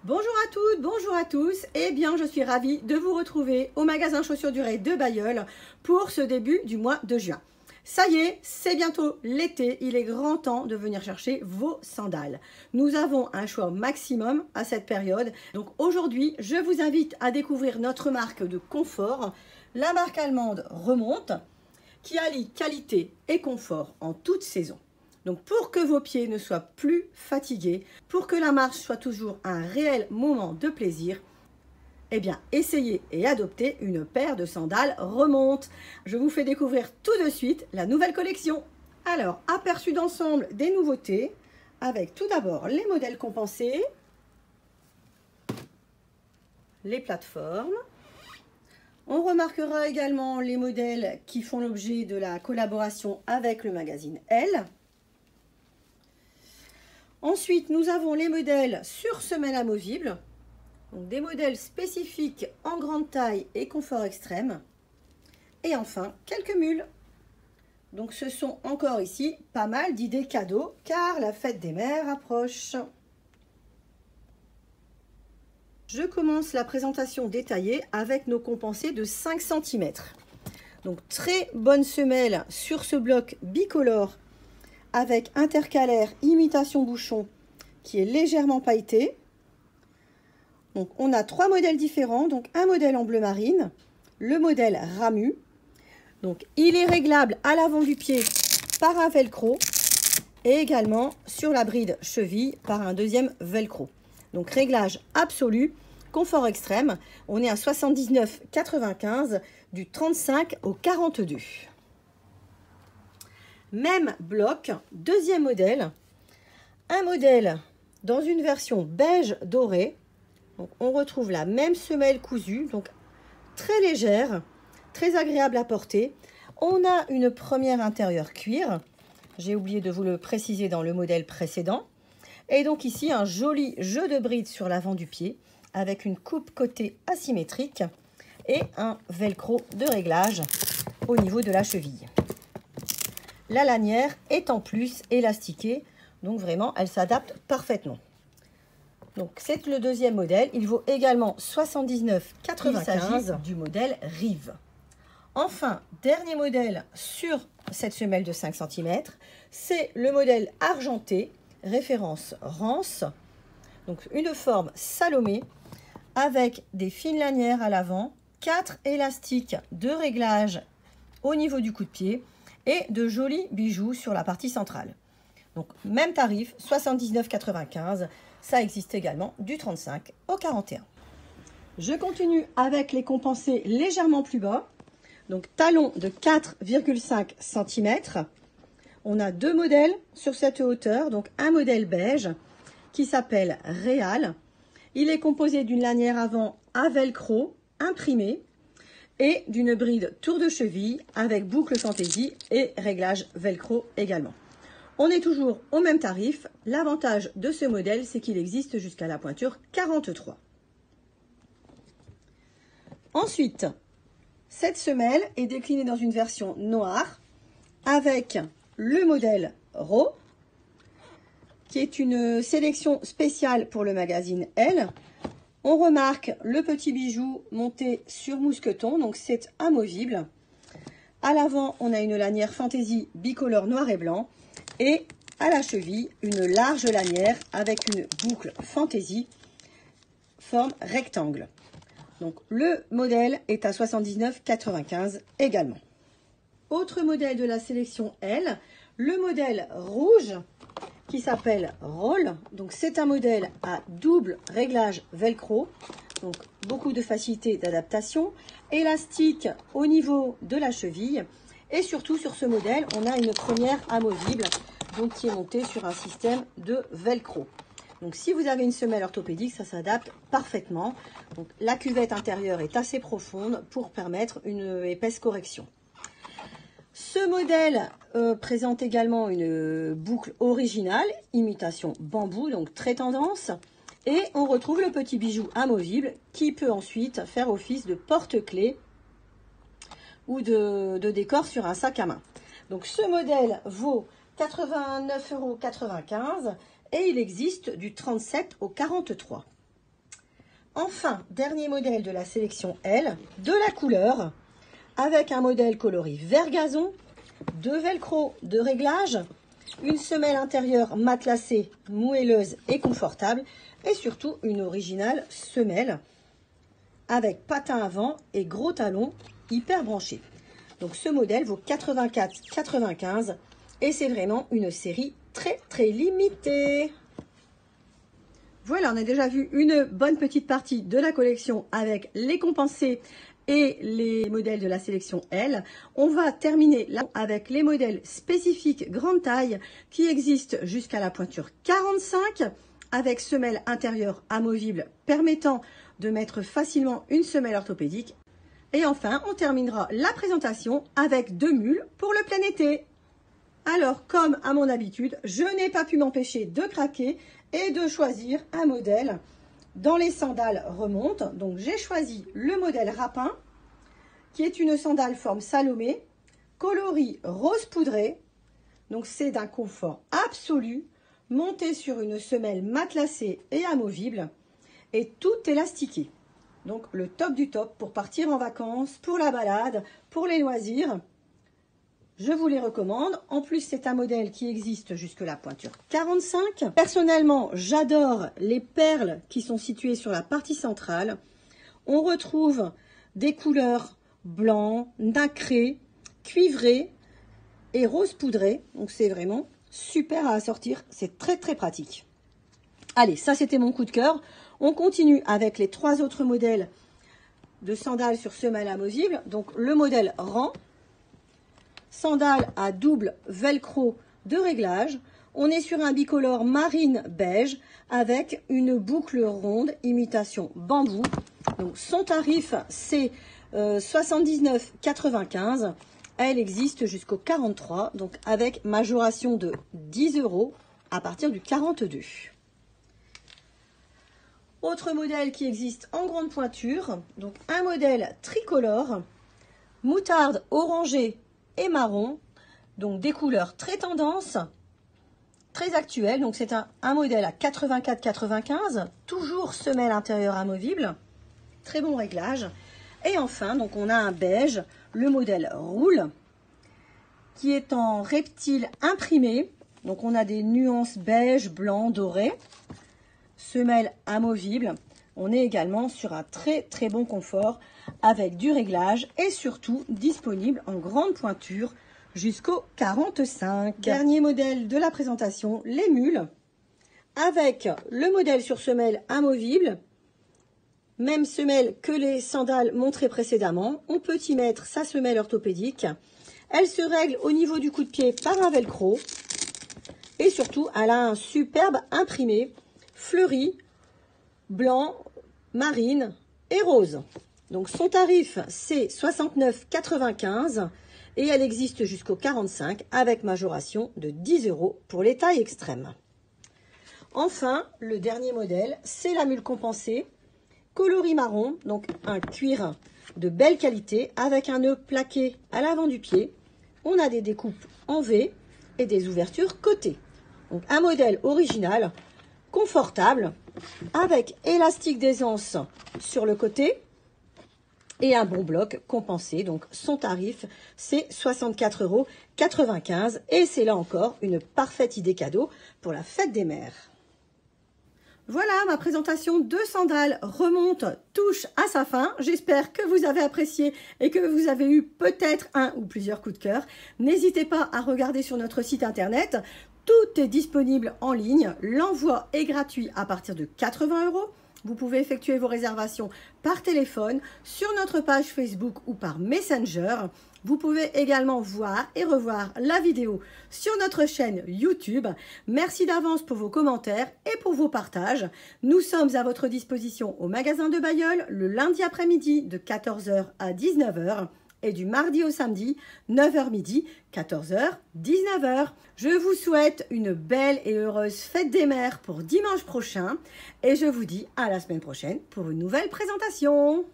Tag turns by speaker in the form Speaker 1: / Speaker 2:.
Speaker 1: Bonjour à toutes, bonjour à tous. Eh bien, je suis ravie de vous retrouver au magasin Chaussures Durée de Bailleul pour ce début du mois de juin. Ça y est, c'est bientôt l'été, il est grand temps de venir chercher vos sandales. Nous avons un choix maximum à cette période. Donc aujourd'hui, je vous invite à découvrir notre marque de confort, la marque allemande Remonte, qui allie qualité et confort en toute saison. Donc pour que vos pieds ne soient plus fatigués, pour que la marche soit toujours un réel moment de plaisir, eh bien essayez et adoptez une paire de sandales Remonte. Je vous fais découvrir tout de suite la nouvelle collection. Alors, aperçu d'ensemble des nouveautés, avec tout d'abord les modèles compensés, les plateformes. On remarquera également les modèles qui font l'objet de la collaboration avec le magazine Elle. Ensuite, nous avons les modèles sur semelle amovible, donc des modèles spécifiques en grande taille et confort extrême. Et enfin, quelques mules. Donc ce sont encore ici pas mal d'idées cadeaux, car la fête des mères approche. Je commence la présentation détaillée avec nos compensés de 5 cm. Donc très bonne semelle sur ce bloc bicolore avec intercalaire imitation bouchon qui est légèrement pailleté. Donc on a 3 modèles différents, donc un modèle en bleu marine, le modèle Ramu. Donc il est réglable à l'avant du pied par un velcro et également sur la bride cheville par un deuxième velcro. Donc réglage absolu, confort extrême, on est à 79,95 du 35 au 42. Même bloc, deuxième modèle, un modèle dans une version beige doré. Donc on retrouve la même semelle cousue, donc très légère, très agréable à porter. On a une première intérieure cuir, j'ai oublié de vous le préciser dans le modèle précédent. Et donc ici un joli jeu de brides sur l'avant du pied avec une coupe côté asymétrique et un velcro de réglage au niveau de la cheville. La lanière est en plus élastiquée, donc vraiment elle s'adapte parfaitement. Donc c'est le deuxième modèle, il vaut également 79,95. Il s'agit du modèle Rive. Enfin, dernier modèle sur cette semelle de 5 cm, c'est le modèle argenté, référence Rance. Donc une forme Salomé avec des fines lanières à l'avant, 4 élastiques de réglage au niveau du coup de pied et de jolis bijoux sur la partie centrale. Donc même tarif, 79,95. Ça existe également du 35 au 41. Je continue avec les compensés légèrement plus bas. Donc talons de 4,5 cm. On a 2 modèles sur cette hauteur. Donc un modèle beige qui s'appelle Réal. Il est composé d'une lanière avant à velcro imprimée et d'une bride tour de cheville avec boucle fantaisie et réglage velcro également. On est toujours au même tarif. L'avantage de ce modèle, c'est qu'il existe jusqu'à la pointure 43. Ensuite, cette semelle est déclinée dans une version noire avec le modèle Raw, qui est une sélection spéciale pour le magazine Elle. On remarque le petit bijou monté sur mousqueton, donc c'est amovible. À l'avant, on a une lanière fantaisie bicolore noir et blanc. Et à la cheville, une large lanière avec une boucle fantaisie, forme rectangle. Donc le modèle est à 79,95 également. Autre modèle de la sélection Elle, le modèle rouge qui s'appelle Roll. Donc c'est un modèle à double réglage velcro, donc beaucoup de facilité d'adaptation, élastique au niveau de la cheville et surtout sur ce modèle on a une première amovible donc qui est montée sur un système de velcro. Donc si vous avez une semelle orthopédique, ça s'adapte parfaitement. Donc la cuvette intérieure est assez profonde pour permettre une épaisse correction. Ce modèle présente également une boucle originale, imitation bambou, donc très tendance. Et on retrouve le petit bijou amovible qui peut ensuite faire office de porte-clés ou de décor sur un sac à main. Donc ce modèle vaut 89,95 € et il existe du 37 au 43. Enfin, dernier modèle de la sélection L, de la couleur, avec un modèle coloris vert gazon, deux velcro de réglage, une semelle intérieure matelassée, moelleuse et confortable, et surtout une originale semelle avec patin avant et gros talons hyper branchés. Donc ce modèle vaut 84,95 et c'est vraiment une série très limitée. Voilà, on a déjà vu une bonne petite partie de la collection avec les compensés et les modèles de la sélection L. On va terminer là avec les modèles spécifiques grande taille qui existent jusqu'à la pointure 45 avec semelle intérieure amovible permettant de mettre facilement une semelle orthopédique. Et enfin, on terminera la présentation avec deux mules pour le plein été. Alors, comme à mon habitude, je n'ai pas pu m'empêcher de craquer et de choisir un modèle dans les sandales remonte. Donc, j'ai choisi le modèle Rapin, qui est une sandale forme Salomé, coloris rose poudré. Donc, c'est d'un confort absolu, monté sur une semelle matelassée et amovible, et tout élastiqué. Donc, le top du top pour partir en vacances, pour la balade, pour les loisirs. Je vous les recommande. En plus, c'est un modèle qui existe jusque la pointure 45. Personnellement, j'adore les perles qui sont situées sur la partie centrale. On retrouve des couleurs blanc, nacré, cuivré et rose poudré. Donc, c'est vraiment super à assortir. C'est très pratique. Allez, ça, c'était mon coup de cœur. On continue avec les trois autres modèles de sandales sur semelle amovible. Donc, le modèle rang. Sandales à double velcro de réglage. On est sur un bicolore marine beige avec une boucle ronde imitation bambou. Donc son tarif c'est 79,95. Elle existe jusqu'au 43, donc avec majoration de 10 € à partir du 42. Autre modèle qui existe en grande pointure, donc un modèle tricolore, moutarde orangée et marron, donc des couleurs très tendance, très actuelles. Donc c'est un modèle à 84,95, toujours semelle intérieure amovible, très bon réglage. Et enfin, donc on a un beige, le modèle roule, qui est en reptile imprimé. Donc on a des nuances beige, blanc, doré, semelle amovible. On est également sur un très bon confort avec du réglage et surtout disponible en grande pointure jusqu'au 45. Dernier modèle de la présentation, les mules, avec le modèle sur semelle amovible, même semelle que les sandales montrées précédemment. On peut y mettre sa semelle orthopédique. Elle se règle au niveau du coup de pied par un velcro. Et surtout, elle a un superbe imprimé fleuri, blanc, marine et rose. Donc son tarif c'est 69,95 et elle existe jusqu'au 45 avec majoration de 10 € pour les tailles extrêmes. Enfin, le dernier modèle, c'est la mule compensée, coloris marron, donc un cuir de belle qualité avec un nœud plaqué à l'avant du pied. On a des découpes en V et des ouvertures côté. Donc un modèle original, confortable, avec élastique d'aisance sur le côté et un bon bloc compensé. Donc son tarif c'est 64,95 € et c'est là encore une parfaite idée cadeau pour la fête des mères. Voilà, ma présentation de sandales remonte touche à sa fin. J'espère que vous avez apprécié et que vous avez eu peut-être un ou plusieurs coups de cœur. N'hésitez pas à regarder sur notre site internet. Tout est disponible en ligne. L'envoi est gratuit à partir de 80 €. Vous pouvez effectuer vos réservations par téléphone, sur notre page Facebook ou par Messenger. Vous pouvez également voir et revoir la vidéo sur notre chaîne YouTube. Merci d'avance pour vos commentaires et pour vos partages. Nous sommes à votre disposition au magasin de Bailleul le lundi après-midi de 14 h à 19 h et du mardi au samedi 9 h midi, 14 h, 19 h. Je vous souhaite une belle et heureuse fête des mères pour dimanche prochain et je vous dis à la semaine prochaine pour une nouvelle présentation.